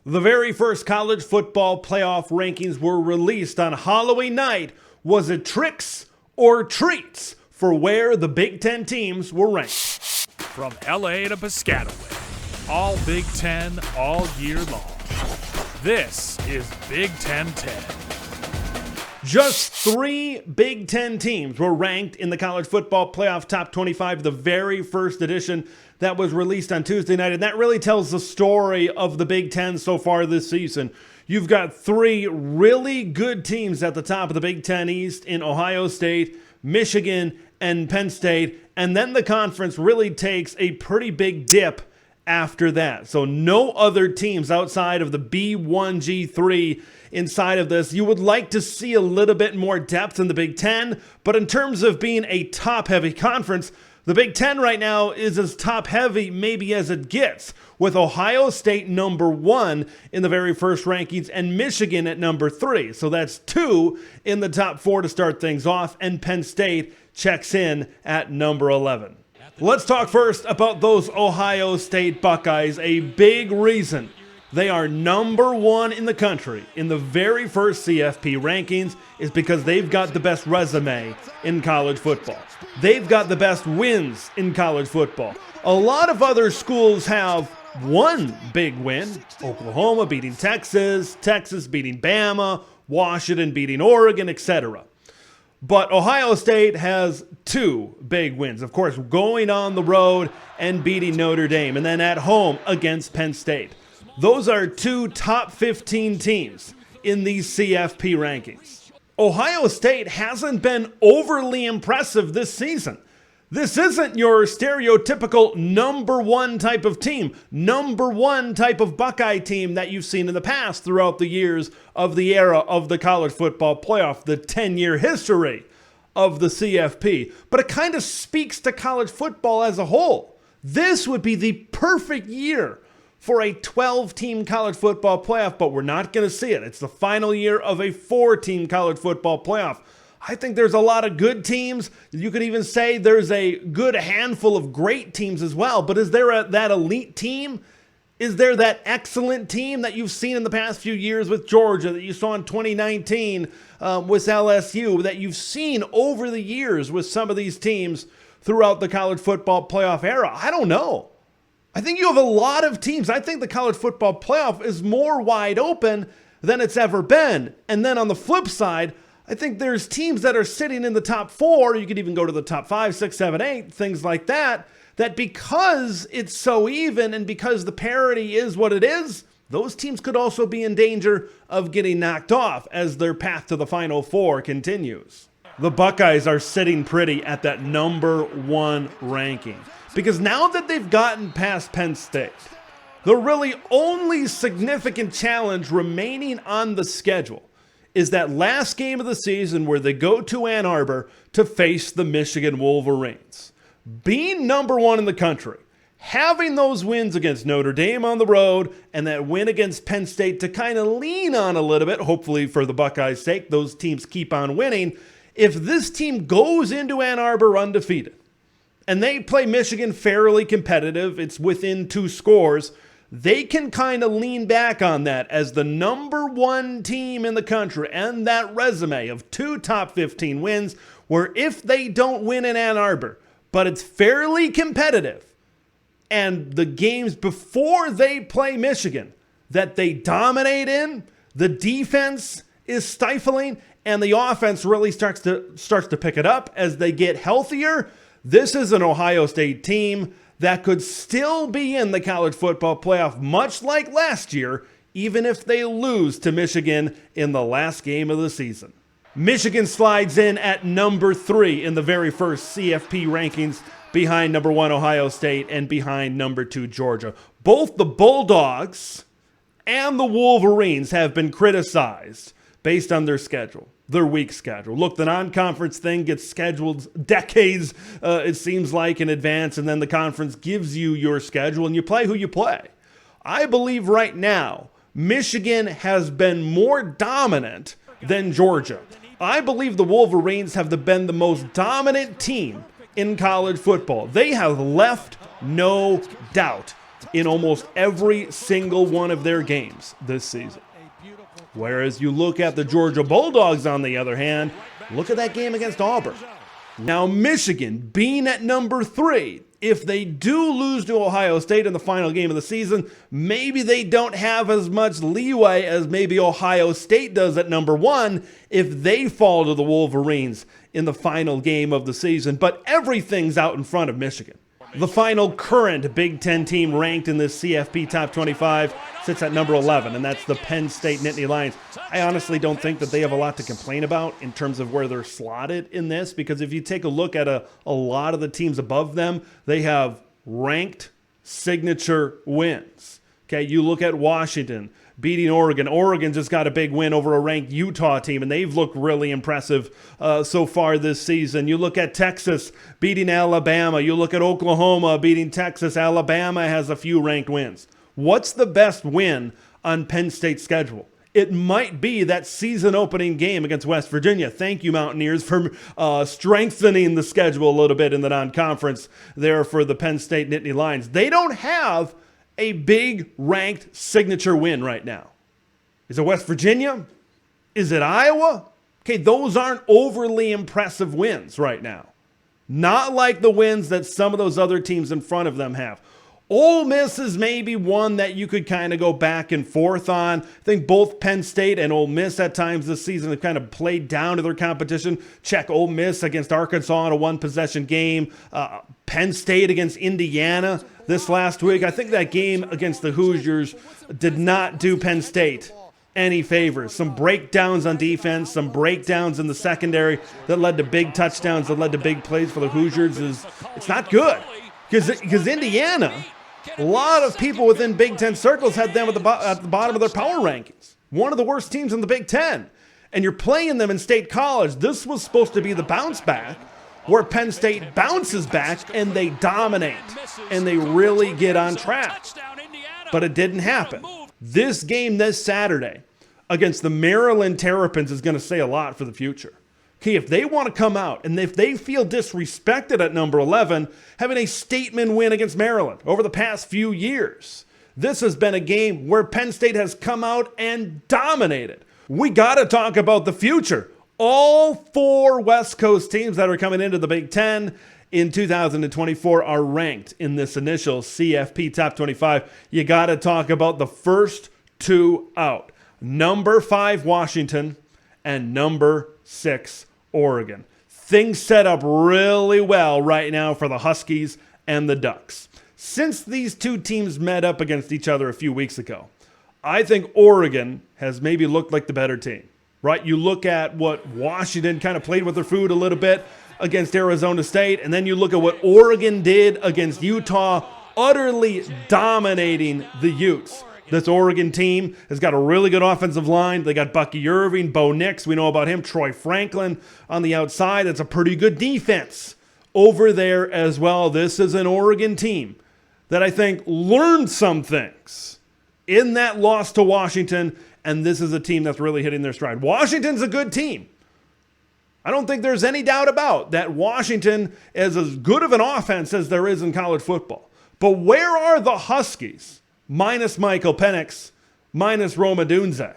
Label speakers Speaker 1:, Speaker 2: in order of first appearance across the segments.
Speaker 1: The very first college football playoff rankings were released on Halloween night. Was it tricks or treats for where the Big Ten teams were ranked?
Speaker 2: From LA to Piscataway, all Big Ten all year long. This is Big Ten 10.
Speaker 1: Just 3 Big Ten teams were ranked in the college football playoff top 25, the very first edition that was released on Tuesday night. And that really tells the story of the Big Ten so far this season. You've got 3 really good teams at the top of the Big Ten East in Ohio State, Michigan, and Penn State. And then the conference really takes a pretty big dip after that. So no other teams outside of the B1, G3 inside of this. You would like to see a little bit more depth in the Big Ten, but in terms of being a top-heavy conference, the Big Ten right now is as top-heavy maybe as it gets, with Ohio State number 1 in the very first rankings and Michigan at number 3. So that's 2 in the top 4 to start things off, and Penn State checks in at number 11. Let's talk first about those Ohio State Buckeyes. A big reason they are number 1 in the country in the very first CFP rankings is because they've got the best resume in college football. They've got the best wins in college football. A lot of other schools have one big win. Oklahoma beating Texas, Texas beating Bama, Washington beating Oregon, etc. But Ohio State has 2 big wins. Of course, going on the road and beating Notre Dame, and then at home against Penn State. Those are 2 top 15 teams in these CFP rankings. Ohio State hasn't been overly impressive this season. This isn't your stereotypical number 1 type of team, number 1 type of Buckeye team that you've seen in the past throughout the years of the era of the college football playoff, the 10-year history of the CFP. But it kind of speaks to college football as a whole. This would be the perfect year for a 12-team college football playoff, but we're not going to see it. It's the final year of a 4-team college football playoff. I think there's a lot of good teams. You could even say there's a good handful of great teams as well. But is there that elite team? Is there that excellent team that you've seen in the past few years with Georgia, that you saw in 2019 with LSU, that you've seen over the years with some of these teams throughout the college football playoff era? I don't know. I think you have a lot of teams. I think the college football playoff is more wide open than it's ever been. And then on the flip side, I think there's teams that are sitting in the top 4, you could even go to the top 5, 6, 7, 8, things like that, that because it's so even and because the parity is what it is, those teams could also be in danger of getting knocked off as their path to the Final Four continues. The Buckeyes are sitting pretty at that number 1 ranking because now that they've gotten past Penn State, the really only significant challenge remaining on the schedule is that last game of the season where they go to Ann Arbor to face the Michigan Wolverines. Being number 1 in the country, having those wins against Notre Dame on the road, and that win against Penn State to kind of lean on a little bit, hopefully for the Buckeyes' sake, those teams keep on winning. If this team goes into Ann Arbor undefeated, and they play Michigan fairly competitive, it's within 2 scores, they can kind of lean back on that as the number 1 team in the country and that resume of 2 top 15 wins, where if they don't win in Ann Arbor, but it's fairly competitive, and the games before they play Michigan that they dominate in, the defense is stifling, and the offense really starts to pick it up as they get healthier, this is an Ohio State team that could still be in the college football playoff, much like last year, even if they lose to Michigan in the last game of the season. Michigan slides in at number 3 in the very first CFP rankings, behind number 1 Ohio State and behind number 2 Georgia. Both the Bulldogs and the Wolverines have been criticized based on their schedule, their week schedule. Look, the non-conference thing gets scheduled decades, it seems like, in advance, and then the conference gives you your schedule, and you play who you play. I believe right now, Michigan has been more dominant than Georgia. I believe the Wolverines have been the most dominant team in college football. They have left no doubt. in almost every single one of their games this season. Whereas you look at the Georgia Bulldogs, on the other hand, look at that game against Auburn. Now, Michigan being at number 3, if they do lose to Ohio State in the final game of the season, maybe they don't have as much leeway as maybe Ohio State does at number 1 if they fall to the Wolverines in the final game of the season. But everything's out in front of Michigan. The final current Big Ten team ranked in this CFP Top 25 sits at number 11, and that's the Penn State Nittany Lions. I honestly don't think that they have a lot to complain about in terms of where they're slotted in this, because if you take a look at a lot of the teams above them, they have ranked signature wins. Okay, you look at Washington beating Oregon. Oregon just got a big win over a ranked Utah team, and they've looked really impressive so far this season. You look at Texas beating Alabama. You look at Oklahoma beating Texas. Alabama has a few ranked wins. What's the best win on Penn State's schedule? It might be that season opening game against West Virginia. Thank you, Mountaineers, for strengthening the schedule a little bit in the non-conference there for the Penn State Nittany Lions. They don't have a big ranked signature win right now. Is it West Virginia? Is it Iowa? Okay, those aren't overly impressive wins right now. Not like the wins that some of those other teams in front of them have. Ole Miss is maybe one that you could kind of go back and forth on. I think both Penn State and Ole Miss at times this season have kind of played down to their competition. Check Ole Miss against Arkansas in a one-possession game. Penn State against Indiana this last week. I think that game against the Hoosiers did not do Penn State any favors. Some breakdowns on defense, some breakdowns in the secondary that led to big touchdowns, that led to big plays for the Hoosiers. It's not good. Because Indiana, a lot of people within Big Ten circles had them at the bottom of their power rankings. One of the worst teams in the Big Ten. And you're playing them in State College. This was supposed to be the bounce back, where Penn State bounces back and they dominate. And they really get on track. But it didn't happen. This game this Saturday against the Maryland Terrapins is going to say a lot for the future. Okay, if they want to come out and if they feel disrespected at number 11, having a statement win against Maryland over the past few years, this has been a game where Penn State has come out and dominated. We got to talk about the future. All 4 West Coast teams that are coming into the Big Ten in 2024 are ranked in this initial CFP Top 25. You got to talk about the first 2 out. Number 5, Washington, and number 6, Oregon. Things set up really well right now for the Huskies and the Ducks. Since these two teams met up against each other a few weeks ago, I think Oregon has maybe looked like the better team, right? You look at what Washington kind of played with their food a little bit against Arizona State, and then you look at what Oregon did against Utah, utterly dominating the Utes. This Oregon team has got a really good offensive line. They got Bucky Irving, Bo Nix, we know about him, Troy Franklin on the outside. That's a pretty good defense over there as well. This is an Oregon team that I think learned some things in that loss to Washington, and this is a team that's really hitting their stride. Washington's a good team. I don't think there's any doubt about that. Washington is as good of an offense as there is in college football. But where are the Huskies? Minus Michael Penix, minus Rome Odunze.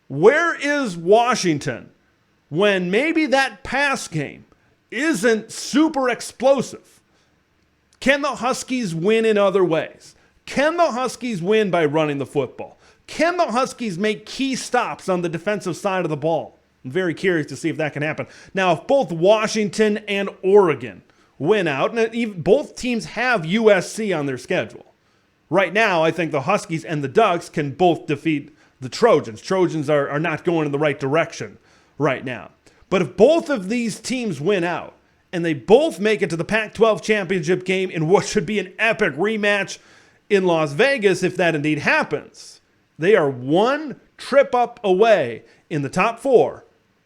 Speaker 1: Where is Washington when maybe that pass game isn't super explosive? Can the Huskies win in other ways? Can the Huskies win by running the football? Can the Huskies make key stops on the defensive side of the ball? I'm very curious to see if that can happen. Now, if both Washington and Oregon win out, and even both teams have USC on their schedule, right now, I think the Huskies and the Ducks can both defeat the Trojans. Trojans are not going in the right direction right now. But if both of these teams win out and they both make it to the Pac-12 championship game in what should be an epic rematch in Las Vegas, if that indeed happens, they are one trip up away in the top 4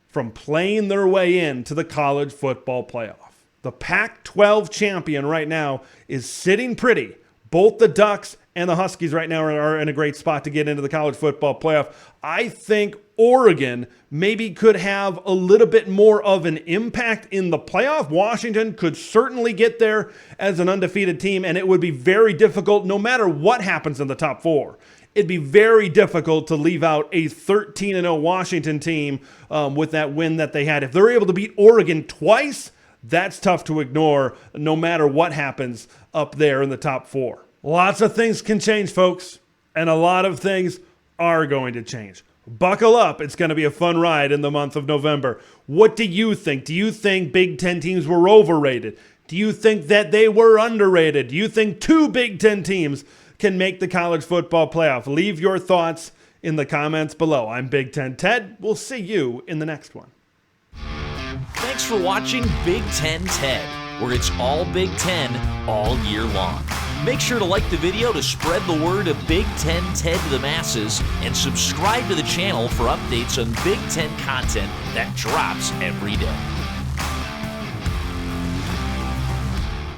Speaker 1: from playing their way into the college football playoff. The Pac-12 champion right now is sitting pretty. Both the Ducks and the Huskies right now are in a great spot to get into the college football playoff. I think Oregon maybe could have a little bit more of an impact in the playoff. Washington could certainly get there as an undefeated team, and it would be very difficult no matter what happens in the top four. It'd be very difficult to leave out a 13-0 Washington team with that win that they had. If they're able to beat Oregon twice, that's tough to ignore no matter what happens up there in the top four. Lots of things can change, folks, and a lot of things are going to change. Buckle up. It's going to be a fun ride in the month of November. What do you think? Do you think Big Ten teams were overrated? Do you think that they were underrated? Do you think 2 Big Ten teams can make the college football playoff? Leave your thoughts in the comments below. I'm Big Ten Ted. We'll see you in the next one.
Speaker 3: Thanks for watching Big Ten Ted, where it's all Big Ten all year long. Make sure to like the video to spread the word of Big Ten Ted to the masses, and subscribe to the channel for updates on Big Ten content that drops every day.